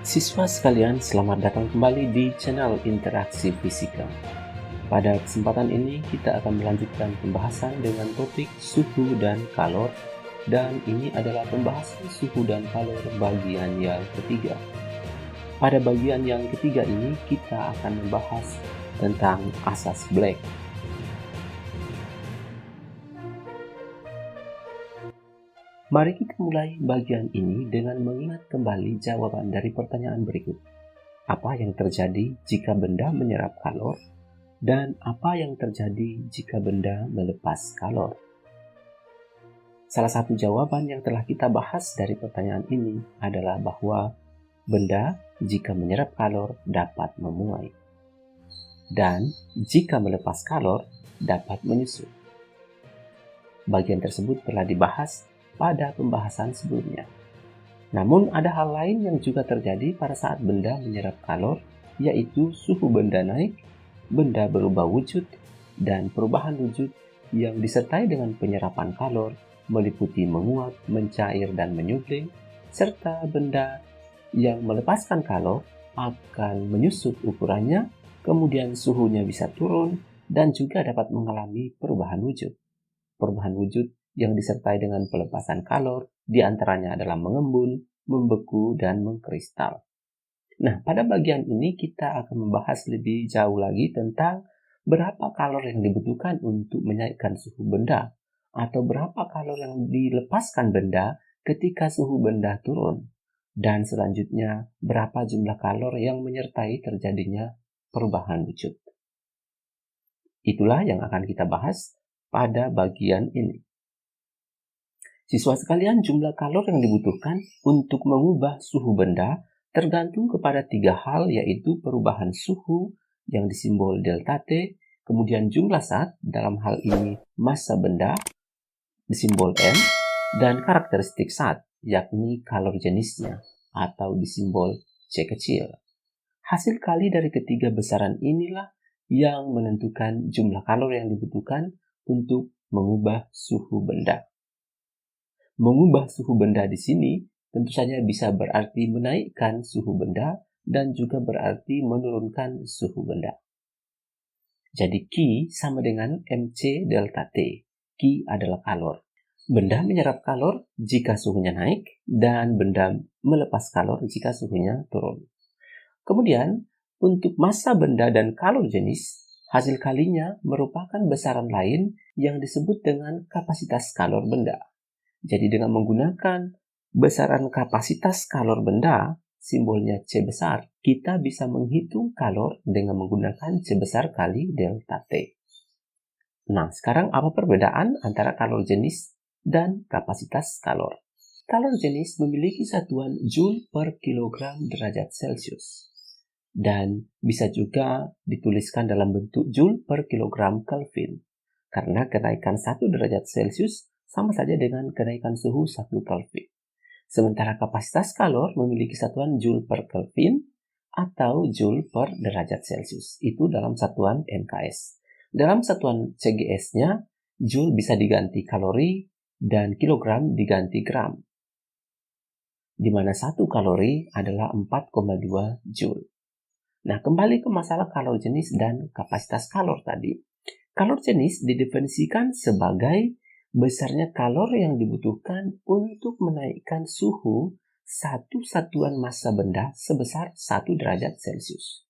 Siswa sekalian, selamat datang kembali di channel Interaksi Fisika. Pada kesempatan ini, kita akan melanjutkan pembahasan dengan topik suhu dan kalor, dan ini adalah pembahasan suhu dan kalor bagian yang ketiga. Pada bagian yang ketiga ini, kita akan membahas tentang asas Black. Mari kita mulai bagian ini dengan mengingat kembali jawaban dari pertanyaan berikut. Apa yang terjadi jika benda menyerap kalor? Dan apa yang terjadi jika benda melepas kalor? Salah satu jawaban yang telah kita bahas dari pertanyaan ini adalah bahwa benda jika menyerap kalor dapat memuai, dan jika melepas kalor dapat menyusut. Bagian tersebut telah dibahas pada pembahasan sebelumnya. Namun ada hal lain yang juga terjadi pada saat benda menyerap kalor, yaitu suhu benda naik, benda berubah wujud, dan perubahan wujud yang disertai dengan penyerapan kalor meliputi menguap, mencair, dan menyublim, serta benda yang melepaskan kalor akan menyusut ukurannya, kemudian suhunya bisa turun, dan juga dapat mengalami perubahan wujud. Perubahan wujud yang disertai dengan pelepasan kalor diantaranya adalah mengembun, membeku, dan mengkristal. Nah, pada bagian ini kita akan membahas lebih jauh lagi tentang berapa kalor yang dibutuhkan untuk menaikkan suhu benda, atau berapa kalor yang dilepaskan benda ketika suhu benda turun, dan selanjutnya berapa jumlah kalor yang menyertai terjadinya perubahan wujud. Itulah yang akan kita bahas pada bagian ini. Siswa sekalian, jumlah kalor yang dibutuhkan untuk mengubah suhu benda tergantung kepada tiga hal, yaitu perubahan suhu yang disimbol delta T, kemudian jumlah zat, dalam hal ini massa benda, disimbol M, dan karakteristik zat, yakni kalor jenisnya, atau disimbol C kecil. Hasil kali dari ketiga besaran inilah yang menentukan jumlah kalor yang dibutuhkan untuk mengubah suhu benda. Mengubah suhu benda di sini tentu saja bisa berarti menaikkan suhu benda dan juga berarti menurunkan suhu benda. Jadi Q sama dengan MC delta T. Q adalah kalor. Benda menyerap kalor jika suhunya naik dan benda melepas kalor jika suhunya turun. Kemudian, untuk massa benda dan kalor jenis, hasil kalinya merupakan besaran lain yang disebut dengan kapasitas kalor benda. Jadi dengan menggunakan besaran kapasitas kalor benda, simbolnya C besar, kita bisa menghitung kalor dengan menggunakan C besar kali delta T. Nah, sekarang apa perbedaan antara kalor jenis dan kapasitas kalor? Kalor jenis memiliki satuan Joule per kilogram derajat Celcius, dan bisa juga dituliskan dalam bentuk Joule per kilogram Kelvin, karena kenaikan 1 derajat Celcius sama saja dengan kenaikan suhu 1 Kelvin. Sementara kapasitas kalor memiliki satuan Joule per Kelvin atau Joule per derajat Celcius. Itu dalam satuan NKS. Dalam satuan CGS-nya, Joule bisa diganti kalori dan kilogram diganti gram, di mana 1 kalori adalah 4,2 Joule. Nah, kembali ke masalah kalor jenis dan kapasitas kalor tadi. Kalor jenis didefinisikan sebagai besarnya kalor yang dibutuhkan untuk menaikkan suhu satu satuan massa benda sebesar 1 derajat Celcius.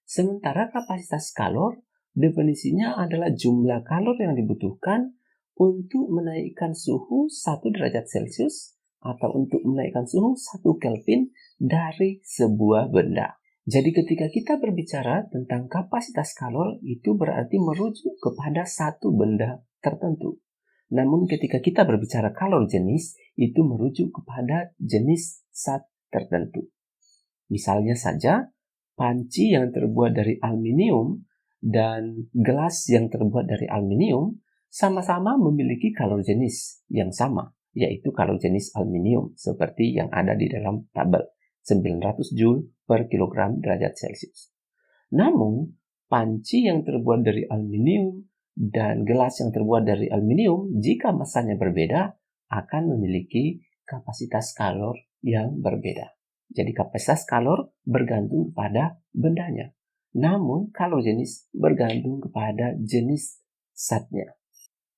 Sementara kapasitas kalor definisinya adalah jumlah kalor yang dibutuhkan untuk menaikkan suhu 1 derajat Celcius atau untuk menaikkan suhu 1 Kelvin dari sebuah benda. Jadi ketika kita berbicara tentang kapasitas kalor, itu berarti merujuk kepada satu benda tertentu. Namun ketika kita berbicara kalor jenis, itu merujuk kepada jenis zat tertentu. Misalnya saja, panci yang terbuat dari aluminium dan gelas yang terbuat dari aluminium sama-sama memiliki kalor jenis yang sama, yaitu kalor jenis aluminium, seperti yang ada di dalam tabel. 900 Joule per kilogram derajat Celcius. Namun, panci yang terbuat dari aluminium dan gelas yang terbuat dari aluminium, jika massanya berbeda, akan memiliki kapasitas kalor yang berbeda. Jadi kapasitas kalor bergantung pada bendanya. Namun kalor jenis bergantung kepada jenis zatnya.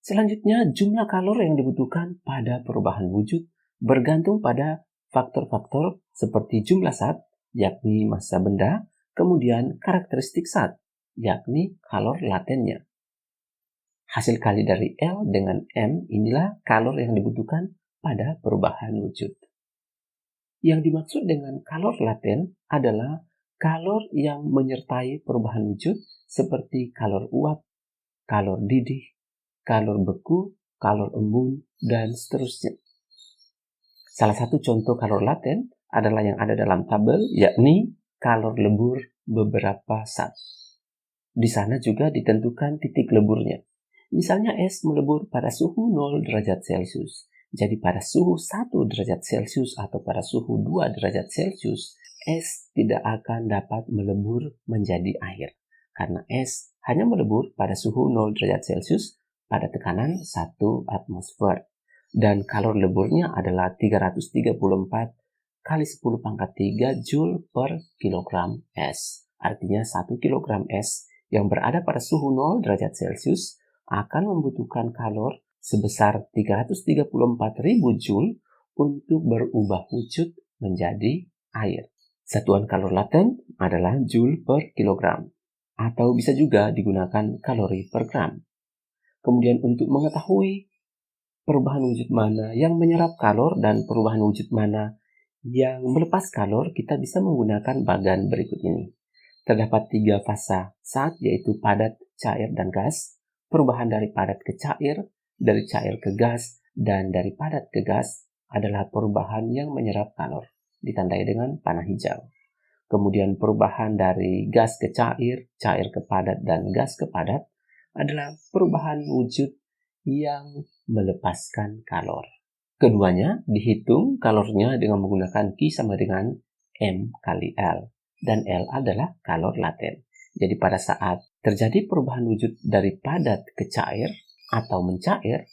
Selanjutnya, jumlah kalor yang dibutuhkan pada perubahan wujud bergantung pada faktor-faktor seperti jumlah zat, yakni massa benda, kemudian karakteristik zat, yakni kalor latennya. Hasil kali dari L dengan M inilah kalor yang dibutuhkan pada perubahan wujud. Yang dimaksud dengan kalor laten adalah kalor yang menyertai perubahan wujud seperti kalor uap, kalor didih, kalor beku, kalor embun, dan seterusnya. Salah satu contoh kalor laten adalah yang ada dalam tabel, yakni kalor lebur beberapa zat. Di sana juga ditentukan titik leburnya. Misalnya es melebur pada suhu 0 derajat Celcius. Jadi pada suhu 1 derajat Celcius atau pada suhu 2 derajat Celcius, es tidak akan dapat melebur menjadi air. Karena es hanya melebur pada suhu 0 derajat Celcius pada tekanan 1 atmosfer. Dan kalor leburnya adalah 334 kali 10 pangkat 3 Joule per kilogram es. Artinya 1 kilogram es yang berada pada suhu 0 derajat Celcius akan membutuhkan kalor sebesar 334.000 Joule untuk berubah wujud menjadi air. Satuan kalor laten adalah Joule per kilogram, atau bisa juga digunakan kalori per gram. Kemudian untuk mengetahui perubahan wujud mana yang menyerap kalor dan perubahan wujud mana yang melepas kalor, kita bisa menggunakan bagan berikut ini. Terdapat 3 fasa zat, yaitu padat, cair, dan gas. Perubahan dari padat ke cair, dari cair ke gas, dan dari padat ke gas adalah perubahan yang menyerap kalor, ditandai dengan panah hijau. Kemudian perubahan dari gas ke cair, cair ke padat, dan gas ke padat adalah perubahan wujud yang melepaskan kalor. Keduanya dihitung kalornya dengan menggunakan Q sama dengan M kali L. Dan L adalah kalor laten. Jadi pada saat terjadi perubahan wujud dari padat ke cair atau mencair,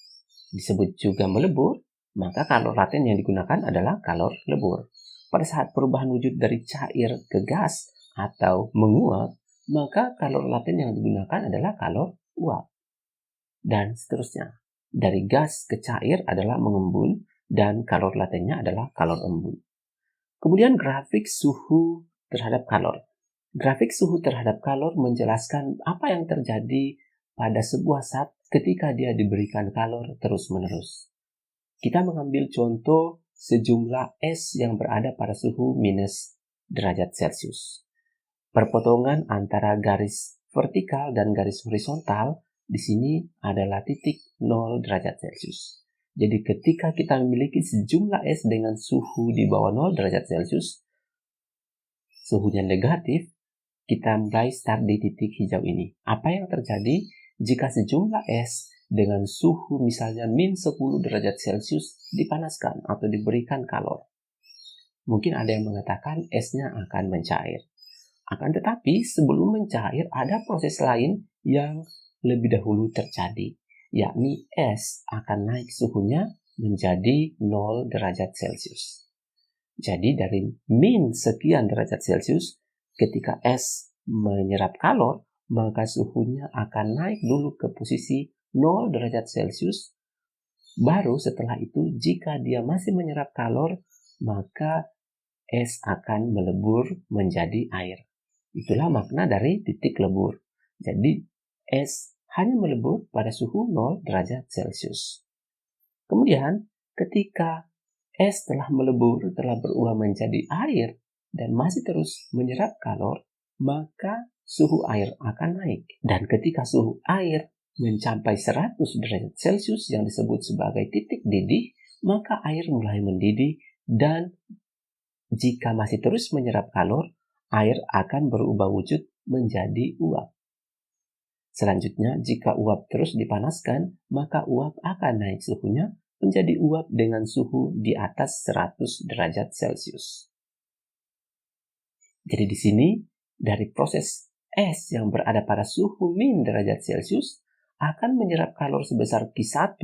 disebut juga melebur, maka kalor laten yang digunakan adalah kalor lebur. Pada saat perubahan wujud dari cair ke gas atau menguap, maka kalor laten yang digunakan adalah kalor uap. Dan seterusnya. Dari gas ke cair adalah mengembun dan kalor latennya adalah kalor embun. Kemudian grafik suhu terhadap kalor. Grafik suhu terhadap kalor menjelaskan apa yang terjadi pada sebuah zat ketika dia diberikan kalor terus-menerus. Kita mengambil contoh sejumlah es yang berada pada suhu minus derajat Celcius. Perpotongan antara garis vertikal dan garis horizontal di sini adalah titik 0 derajat Celcius. Jadi ketika kita memiliki sejumlah es dengan suhu di bawah 0 derajat Celcius, suhunya negatif, kita mulai start di titik hijau ini. Apa yang terjadi jika sejumlah es dengan suhu misalnya min 10 derajat Celcius dipanaskan atau diberikan kalor? Mungkin ada yang mengatakan esnya akan mencair. Akan tetapi sebelum mencair ada proses lain yang lebih dahulu terjadi, yakni es akan naik suhunya menjadi 0 derajat Celcius. Jadi dari min sekian derajat Celcius, ketika es menyerap kalor, maka suhunya akan naik dulu ke posisi 0 derajat Celcius. Baru setelah itu, jika dia masih menyerap kalor, maka es akan melebur menjadi air. Itulah makna dari titik lebur. Jadi, es hanya melebur pada suhu 0 derajat Celcius. Kemudian, ketika es telah melebur, telah berubah menjadi air, dan masih terus menyerap kalor, maka suhu air akan naik. Dan ketika suhu air mencapai 100 derajat Celcius yang disebut sebagai titik didih, maka air mulai mendidih dan jika masih terus menyerap kalor, air akan berubah wujud menjadi uap. Selanjutnya, jika uap terus dipanaskan, maka uap akan naik suhunya menjadi uap dengan suhu di atas 100 derajat Celcius. Jadi di sini, dari proses es yang berada pada suhu min derajat Celcius akan menyerap kalor sebesar Q1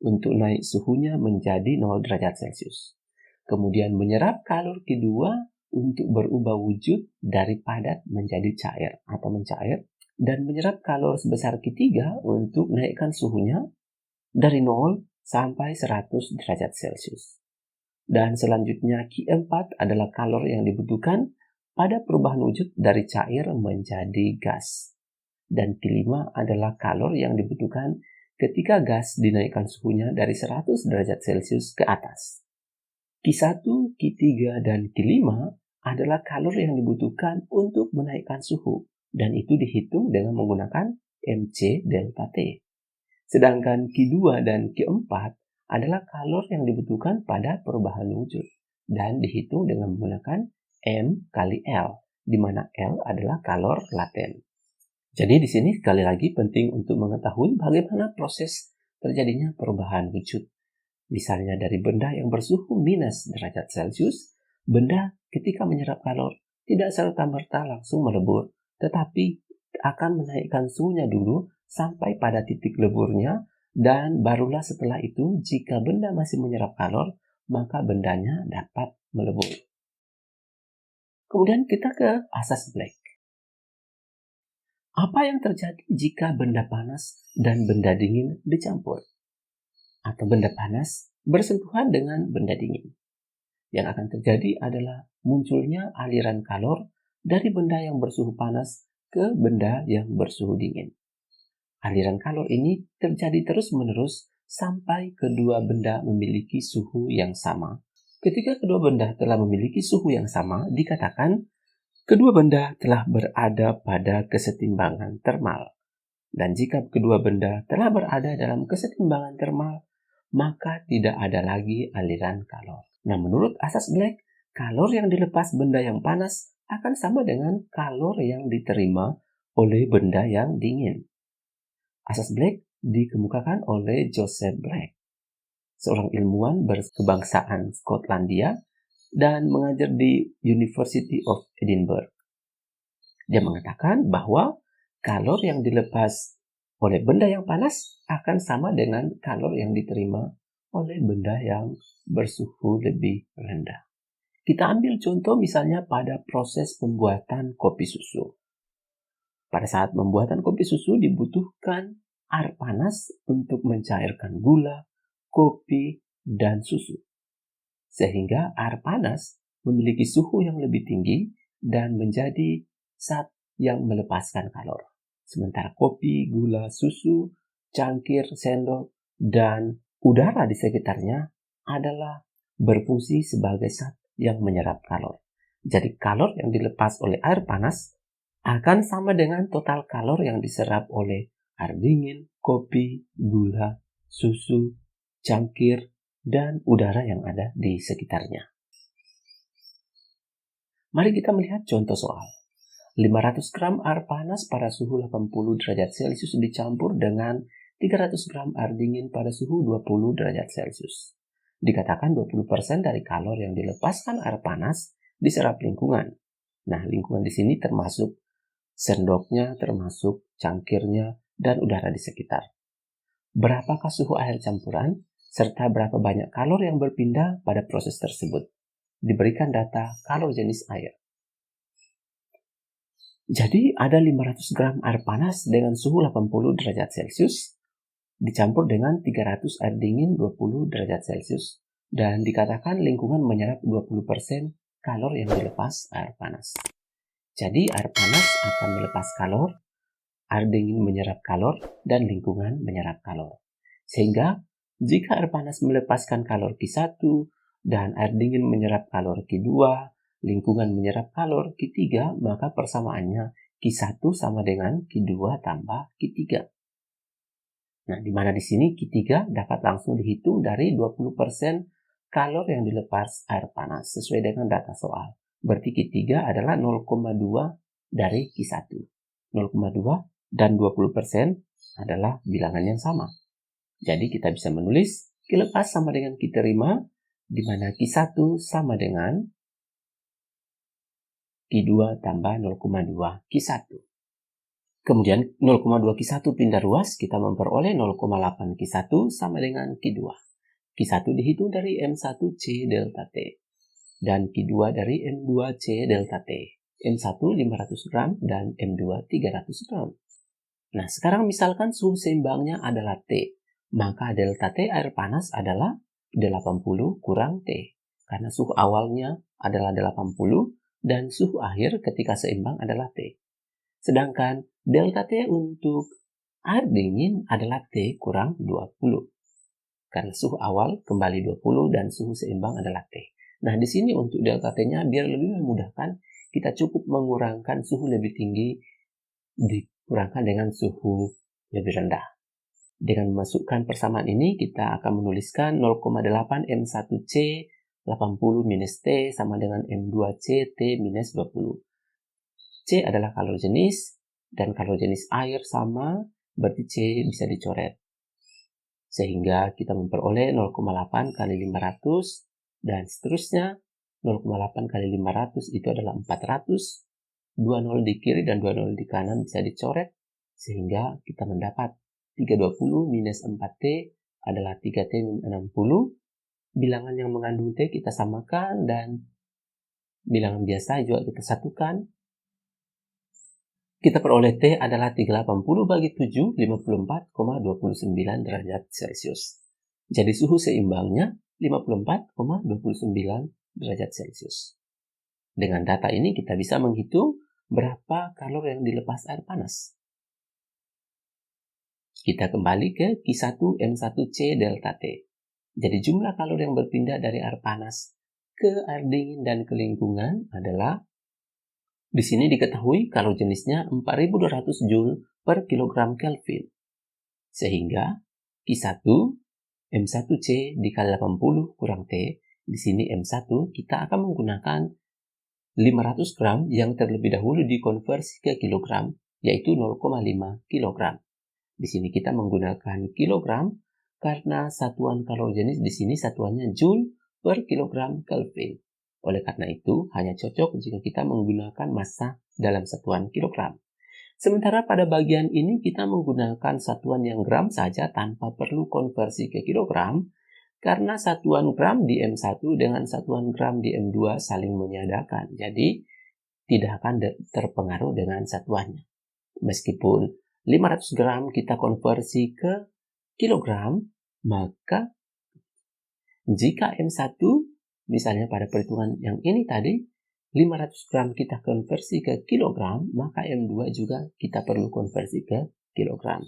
untuk naik suhunya menjadi 0 derajat Celcius. Kemudian menyerap kalor Q2 untuk berubah wujud dari padat menjadi cair atau mencair dan menyerap kalor sebesar Q3 untuk naikkan suhunya dari 0 sampai 100 derajat Celcius. Dan selanjutnya Q4 adalah kalor yang dibutuhkan pada perubahan wujud dari cair menjadi gas. Dan Q5 adalah kalor yang dibutuhkan ketika gas dinaikkan suhunya dari 100 derajat Celcius ke atas. Q1, Q3, dan Q5 adalah kalor yang dibutuhkan untuk menaikkan suhu, dan itu dihitung dengan menggunakan MC delta T. Sedangkan Q2 dan Q4 adalah kalor yang dibutuhkan pada perubahan wujud, dan dihitung dengan menggunakan M kali L, di mana L adalah kalor laten. Jadi di sini sekali lagi penting untuk mengetahui bagaimana proses terjadinya perubahan wujud. Misalnya dari benda yang bersuhu minus derajat Celcius, benda ketika menyerap kalor tidak serta-merta langsung melebur, tetapi akan menaikkan suhunya dulu sampai pada titik leburnya, dan barulah setelah itu jika benda masih menyerap kalor, maka bendanya dapat melebur. Kemudian kita ke asas Black. Apa yang terjadi jika benda panas dan benda dingin dicampur? Atau benda panas bersentuhan dengan benda dingin. Yang akan terjadi adalah munculnya aliran kalor dari benda yang bersuhu panas ke benda yang bersuhu dingin. Aliran kalor ini terjadi terus-menerus sampai kedua benda memiliki suhu yang sama. Ketika kedua benda telah memiliki suhu yang sama, dikatakan kedua benda telah berada pada kesetimbangan termal. Dan jika kedua benda telah berada dalam kesetimbangan termal, maka tidak ada lagi aliran kalor. Nah, menurut asas Black, kalor yang dilepas benda yang panas akan sama dengan kalor yang diterima oleh benda yang dingin. Asas Black dikemukakan oleh Joseph Black, seorang ilmuwan berkebangsaan Skotlandia dan mengajar di University of Edinburgh. Dia mengatakan bahwa kalor yang dilepas oleh benda yang panas akan sama dengan kalor yang diterima oleh benda yang bersuhu lebih rendah. Kita ambil contoh misalnya pada proses pembuatan kopi susu. Pada saat pembuatan kopi susu dibutuhkan air panas untuk mencairkan gula, kopi, dan susu. Sehingga air panas memiliki suhu yang lebih tinggi dan menjadi zat yang melepaskan kalor. Sementara kopi, gula, susu, cangkir, sendok, dan udara di sekitarnya adalah berfungsi sebagai zat yang menyerap kalor. Jadi kalor yang dilepas oleh air panas akan sama dengan total kalor yang diserap oleh air dingin, kopi, gula, susu, cangkir, dan udara yang ada di sekitarnya. Mari kita melihat contoh soal. 500 gram air panas pada suhu 80 derajat Celcius dicampur dengan 300 gram air dingin pada suhu 20 derajat Celcius. Dikatakan 20% dari kalor yang dilepaskan air panas diserap lingkungan. Nah, lingkungan di sini termasuk sendoknya, termasuk cangkirnya, dan udara di sekitar. Berapakah suhu air campuran? Serta berapa banyak kalor yang berpindah pada proses tersebut. Diberikan data kalor jenis air. Jadi ada 500 gram air panas dengan suhu 80 derajat Celcius dicampur dengan 300 air dingin 20 derajat Celcius dan dikatakan lingkungan menyerap 20% kalor yang dilepas air panas. Jadi air panas akan melepas kalor, air dingin menyerap kalor, dan lingkungan menyerap kalor. Sehingga jika air panas melepaskan kalor Q1 dan air dingin menyerap kalor Q2, lingkungan menyerap kalor Q3, maka persamaannya Q1 sama dengan Q2 tambah Q3. Nah, di mana di sini Q3 dapat langsung dihitung dari 20% kalor yang dilepas air panas sesuai dengan data soal. Berarti Q3 adalah 0,2 dari Q1. 0,2 dan 20% adalah bilangan yang sama. Jadi kita bisa menulis Q lepas sama dengan Q terima, di mana Q1 sama dengan Q2 tambah 0,2 Q1. Kemudian 0,2 Q1 pindah ruas, kita memperoleh 0,8 Q1 sama dengan Q2. Q1 dihitung dari M1C delta T. dan Q2 dari M2C delta T. M1 500 gram dan M2 300 gram. Nah, sekarang misalkan suhu seimbangnya adalah T, maka delta T air panas adalah 80 kurang T. Karena suhu awalnya adalah 80 dan suhu akhir ketika seimbang adalah T. Sedangkan delta T untuk air dingin adalah T kurang 20. Karena suhu awal kembali 20 dan suhu seimbang adalah T. Nah, di sini untuk delta T-nya biar lebih memudahkan, kita cukup mengurangkan suhu lebih tinggi dikurangkan dengan suhu lebih rendah. Dengan memasukkan persamaan ini, kita akan menuliskan 0,8 M1C 80 minus T sama dengan M2C T minus 20. C adalah kalor jenis, dan kalor jenis air sama, berarti C bisa dicoret. Sehingga kita memperoleh 0,8 kali 500 dan seterusnya 0,8 kali 500 itu adalah 400. 2 0 di kiri dan 2 0 di kanan bisa dicoret sehingga kita mendapat 320 minus 4T adalah 3T min 60. Bilangan yang mengandung T kita samakan dan bilangan biasa juga kita satukan. Kita peroleh T adalah 380 bagi 7, 54,29 derajat Celcius. Jadi suhu seimbangnya 54,29 derajat Celcius. Dengan data ini kita bisa menghitung berapa kalor yang dilepas air panas. Kita kembali ke Q1 M1C delta T. Jadi jumlah kalor yang berpindah dari air panas ke air dingin dan ke lingkungan adalah, di sini diketahui kalor jenisnya 4200 Joule per kilogram Kelvin. Sehingga Q1 M1C dikali 80 kurang T, di sini M1 kita akan menggunakan 500 gram yang terlebih dahulu dikonversi ke kilogram, yaitu 0,5 kilogram. Di sini kita menggunakan kilogram karena satuan kalor jenis di sini satuannya Joule per kilogram Kelvin. Oleh karena itu, hanya cocok jika kita menggunakan massa dalam satuan kilogram. Sementara pada bagian ini kita menggunakan satuan yang gram saja tanpa perlu konversi ke kilogram, karena satuan gram di M1 dengan satuan gram di M2 saling menyadakan. Jadi, tidak akan terpengaruh dengan satuannya. Meskipun 500 gram kita konversi ke kilogram, maka jika M1 misalnya pada perhitungan yang ini tadi, 500 gram kita konversi ke kilogram, maka M2 juga kita perlu konversi ke kilogram.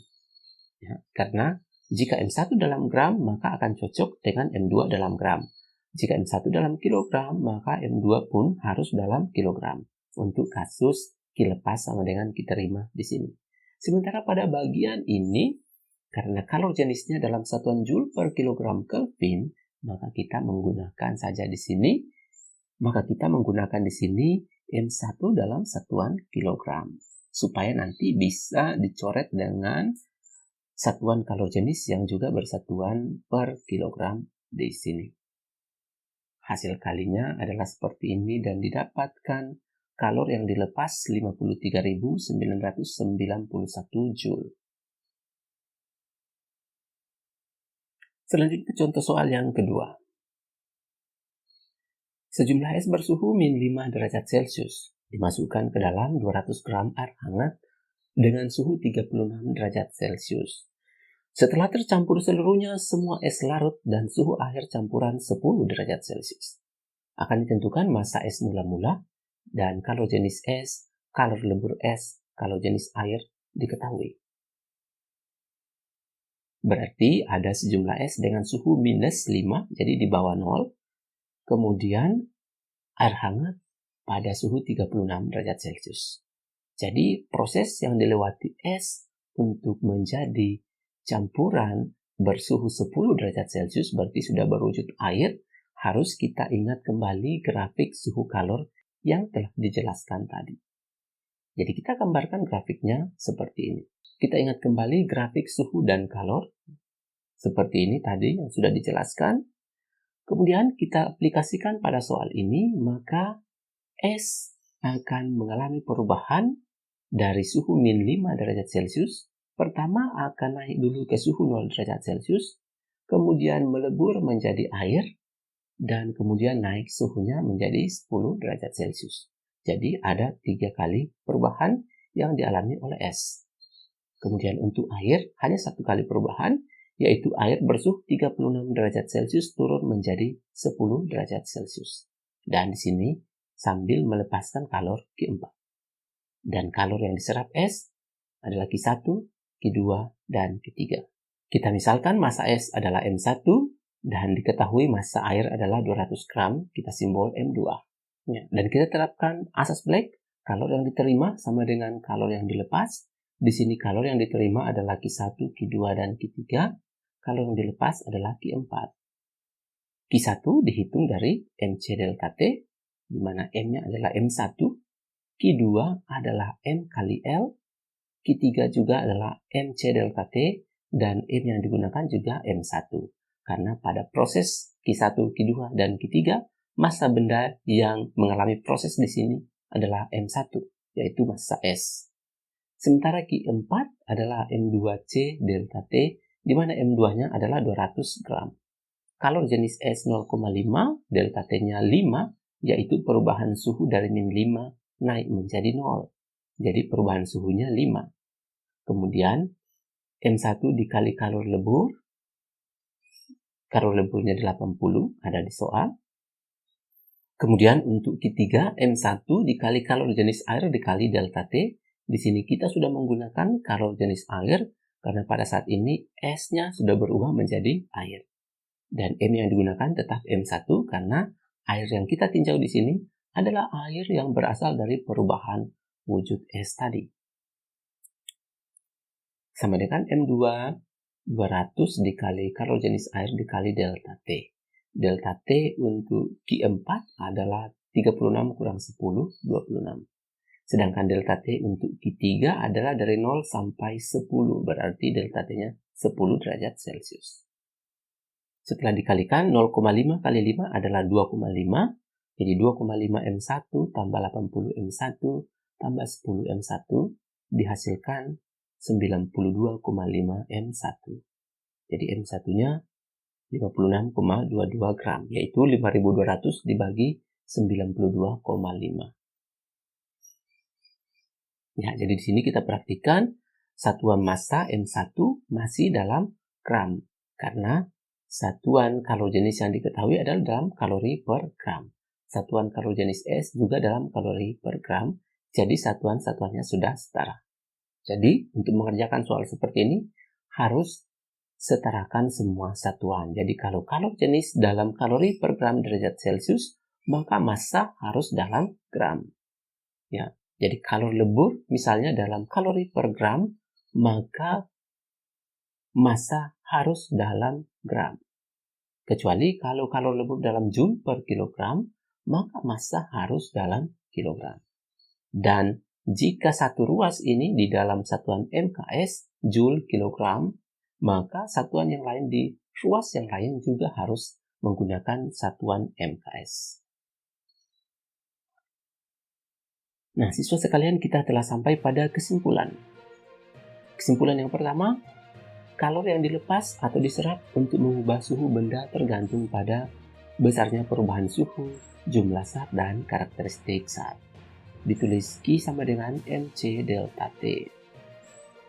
Ya, karena jika M1 dalam gram, maka akan cocok dengan M2 dalam gram. Jika M1 dalam kilogram, maka M2 pun harus dalam kilogram. Untuk kasus kilepas sama dengan kita terima di sini. Sementara pada bagian ini, karena kalor jenisnya dalam satuan Joule per kilogram Kelvin, maka kita menggunakan saja di sini, M1 dalam satuan kilogram. Supaya nanti bisa dicoret dengan satuan kalor jenis yang juga bersatuan per kilogram di sini. Hasil kalinya adalah seperti ini dan didapatkan kalor yang dilepas 53.991 Joule. Selanjutnya contoh soal yang kedua. Sejumlah es bersuhu min 5 derajat Celcius dimasukkan ke dalam 200 gram air hangat dengan suhu 36 derajat Celcius. Setelah tercampur seluruhnya, semua es larut dan suhu akhir campuran 10 derajat Celcius. Akan ditentukan massa es mula-mula dan kalor jenis es, kalor lebur es, kalor jenis air diketahui. Berarti ada sejumlah es dengan suhu minus 5, jadi di bawah 0. Kemudian air hangat pada suhu 36 derajat Celcius. Jadi proses yang dilewati es untuk menjadi campuran bersuhu 10 derajat Celcius berarti sudah berwujud air, harus kita ingat kembali grafik suhu kalor yang telah dijelaskan tadi. Jadi kita gambarkan grafiknya seperti ini. Kita ingat kembali grafik suhu dan kalor seperti ini tadi yang sudah dijelaskan. Kemudian kita aplikasikan pada soal ini, maka es akan mengalami perubahan dari suhu min 5 derajat Celcius. Pertama akan naik dulu ke suhu 0 derajat Celcius, kemudian melebur menjadi air, dan kemudian naik suhunya menjadi 10 derajat Celcius. Jadi ada 3 kali perubahan yang dialami oleh es. Kemudian untuk air hanya 1 kali perubahan, yaitu air bersuhu 36 derajat Celcius turun menjadi 10 derajat Celcius. Dan di sini sambil melepaskan kalor Q4. Dan kalor yang diserap es adalah Q1, Q2, dan Q3. Kita misalkan massa es adalah M1 dan diketahui massa air adalah 200 gram, kita simbol M2. Ya, dan kita terapkan asas Black, kalor yang diterima sama dengan kalor yang dilepas. Di sini kalor yang diterima adalah Q1, Q2, dan Q3. Kalor yang dilepas adalah Q4. Q1 dihitung dari MC delta T, di mana M-nya adalah M1. Q2 adalah M kali L. Q3 juga adalah MC delta T, dan M yang digunakan juga M1. Karena pada proses Q1, Q2, dan Q3, massa benda yang mengalami proses di sini adalah M1, yaitu massa S. Sementara Q4 adalah M2C delta T, di mana M2-nya adalah 200 gram. Kalor jenis S 0,5, delta T-nya 5, yaitu perubahan suhu dari min 5 naik menjadi 0. Jadi perubahan suhunya 5. Kemudian M1 dikali kalor lebur. Kalor leburnya 80, ada di soal. Kemudian untuk Q3, M1 dikali kalor jenis air dikali delta T. Di sini kita sudah menggunakan kalor jenis air karena pada saat ini S-nya sudah berubah menjadi air. Dan M yang digunakan tetap M1 karena air yang kita tinjau di sini adalah air yang berasal dari perubahan wujud es tadi. Sama dengan M2, 200 dikali kalor jenis air dikali delta T. Delta T untuk Q4 adalah 36 kurang 10, 26. Sedangkan delta T untuk Q3 adalah dari 0 sampai 10, berarti delta T-nya 10 derajat Celcius. Setelah dikalikan, 0,5 kali 5 adalah 2,5. Jadi 2,5 M1 tambah 80 M1 tambah 10 M1 dihasilkan 92,5 M1. Jadi M1-nya 56,22 gram, yaitu 5.200 dibagi 92,5. Ya, jadi di sini kita praktikan satuan massa M1 masih dalam gram, karena satuan kalor jenis yang diketahui adalah dalam kalori per gram. Satuan kalor jenis S juga dalam kalori per gram, jadi satuan-satuannya sudah setara. Jadi, untuk mengerjakan soal seperti ini, harus setarakan semua satuan. Jadi, kalau kalor jenis dalam kalori per gram derajat Celcius, maka massa harus dalam gram. Ya, jadi kalor lebur misalnya dalam kalori per gram, maka massa harus dalam gram. Kecuali kalau kalor lebur dalam joule per kilogram, maka massa harus dalam kilogram. Dan jika satu ruas ini di dalam satuan MKS, joule kilogram, maka satuan yang lain di ruas yang lain juga harus menggunakan satuan MKS. Nah, siswa sekalian, kita telah sampai pada kesimpulan. Kesimpulan yang pertama, kalor yang dilepas atau diserap untuk mengubah suhu benda tergantung pada besarnya perubahan suhu, jumlah zat, dan karakteristik zat. Ditulis Q sama dengan MC delta T.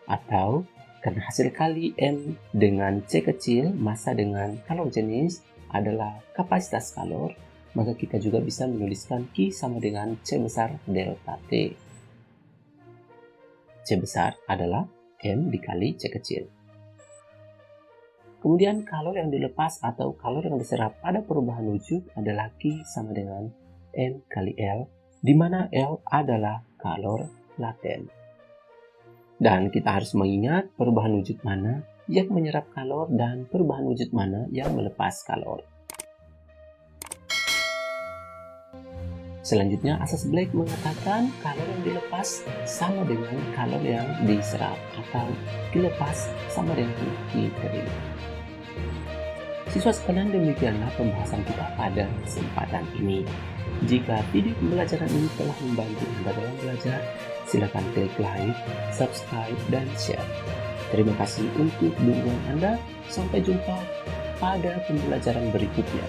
Atau, karena hasil kali M dengan C kecil, massa dengan kalor jenis adalah kapasitas kalor, maka kita juga bisa menuliskan Q sama dengan C besar delta T. C besar adalah M dikali C kecil. Kemudian kalor yang dilepas atau kalor yang diserap pada perubahan wujud adalah Q sama dengan M kali L, di mana L adalah kalor laten. Dan kita harus mengingat perubahan wujud mana yang menyerap kalor dan perubahan wujud mana yang melepas kalor. Selanjutnya, asas Black mengatakan kalor yang dilepas sama dengan kalor yang diserap atau dilepas sama dengan diterima. Siswa sekalian, demikianlah pembahasan kita pada kesempatan ini. Jika video pembelajaran ini telah membantu Anda dalam belajar, silakan klik like, subscribe, dan share. Terima kasih untuk dukungan Anda. Sampai jumpa pada pembelajaran berikutnya.